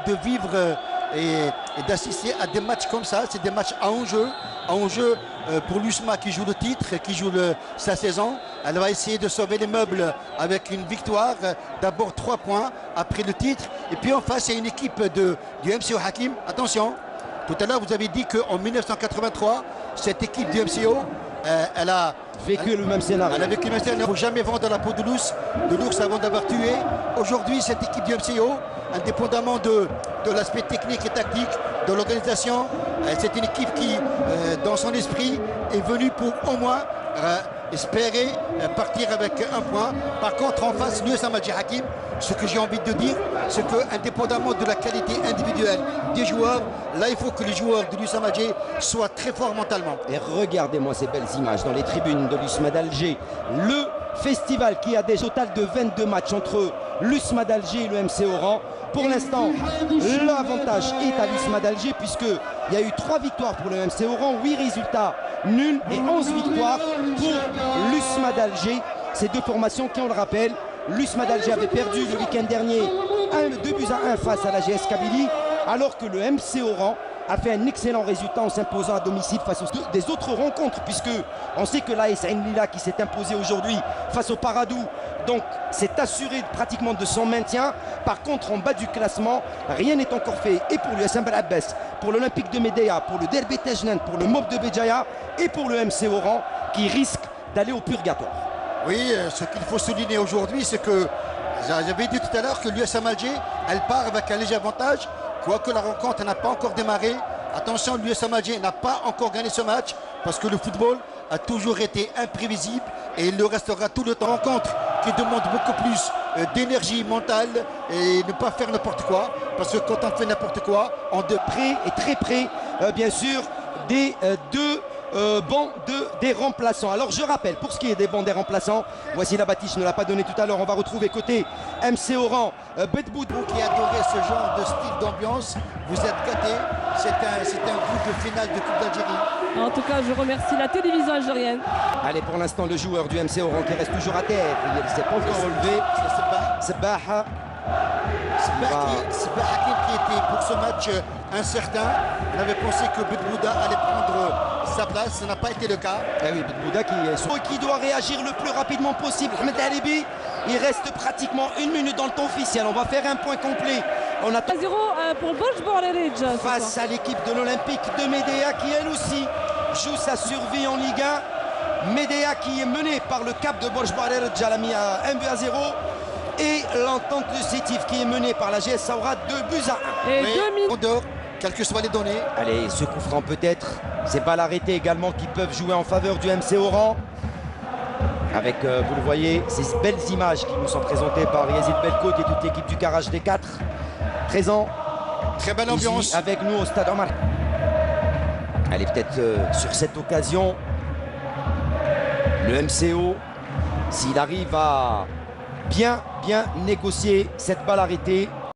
de vivre et d'assister à des matchs comme ça. C'est des matchs à enjeu pour l'USMA qui joue le titre, qui joue sa saison. Elle va essayer de sauver les meubles avec une victoire. D'abord 3 points après le titre. Et puis en face, il y a une équipe du MCO Hakim. Attention, tout à l'heure vous avez dit qu'en 1983, cette équipe du MCO, elle a vécu le même scénario. Elle a vécu le même scénario. Il ne faut jamais vendre la peau de l'ours avant d'avoir tué. Aujourd'hui, cette équipe du MCO, indépendamment de l'aspect technique et tactique, de l'organisation, c'est une équipe qui, dans son esprit, est venue pour au moins espérer partir avec un point. Par contre, en face, l'USM Alger Hakim, ce que j'ai envie de dire, c'est que indépendamment de la qualité individuelle des joueurs, là, il faut que les joueurs de l'USM Alger soient très forts mentalement. Et regardez-moi ces belles images dans les tribunes de l'USMA d'Alger. Le festival qui a des total de 22 matchs entre l'USMA d'Alger et le MC Oran. Pour l'instant, l'avantage est à l'USMA d'Alger puisqu'il y a eu 3 victoires pour le MC Oran, 8 résultats nuls et 11 victoires pour l'USMA d'Alger. Ces deux formations qui, on le rappelle, l'USMA d'Alger avait perdu le week-end dernier 2-1 face à la GS Kabylie, alors que le MC Oran a fait un excellent résultat en s'imposant à domicile face aux des autres rencontres, puisque on sait que l'AS Ain Lila qui s'est imposé aujourd'hui face au Paradou, donc c'est assuré pratiquement de son maintien. Par contre, en bas du classement, rien n'est encore fait. Et pour l'USM Bel Abbès, pour l'Olympique de Médéa, pour le Derby Tajnan, pour le MOB de Béjaïa et pour le MC Oran qui risque d'aller au purgatoire. Oui, ce qu'il faut souligner aujourd'hui, c'est que j'avais dit tout à l'heure que l'USM Alger, elle part avec un léger avantage. Quoique la rencontre n'a pas encore démarré. Attention, l'USM Alger n'a pas encore gagné ce match parce que le football a toujours été imprévisible et il le restera tout le temps. Rencontre qui demande beaucoup plus d'énergie mentale et ne pas faire n'importe quoi, parce que quand on fait n'importe quoi, on de près et très près, bien sûr, des deux bancs des remplaçants. Alors je rappelle, pour ce qui est des bancs des remplaçants, voici la bâtiche, ne l'a pas donné tout à l'heure, on va retrouver côté MC Oran, Bedboud. Vous qui adorez ce genre de style d'ambiance, vous êtes gâtés, c'est un groupe de finale de Coupe d'Algérie. En tout cas, je remercie la télévision algérienne. Allez, pour l'instant, le joueur du MC Oran qui reste toujours à terre, il ne s'est pas encore relevé. Sebaha. Sebaha qui était pour ce match incertain. On avait pensé que Bedbouda allait prendre sa place, ça n'a pas été le cas. Eh oui, Bedbouda qui doit réagir le plus rapidement possible. Ahmed Alibi, il reste pratiquement 1 minute dans le temps officiel. On va faire un point complet. On a 0 pour Borj face à l'équipe de l'Olympique de Médéa qui elle aussi joue sa survie en Ligue 1. Médéa qui est menée par le cap de Borj elle a mis à 1-0. Et l'entente de Sétif qui est menée par la GS Saoura 2-1. Et 2 minutes. Quelles que soient les données. Allez, ce coup franc peut-être. Ces balles arrêtées également qui peuvent jouer en faveur du MC Oran. Avec, vous le voyez, ces belles images qui nous sont présentées par Yazid Belkot et toute l'équipe du Garage des 4. Présent. Très belle ambiance. Avec nous au stade Omar. Allez, peut-être sur cette occasion, le MCO, s'il arrive à bien négocier cette balle arrêtée,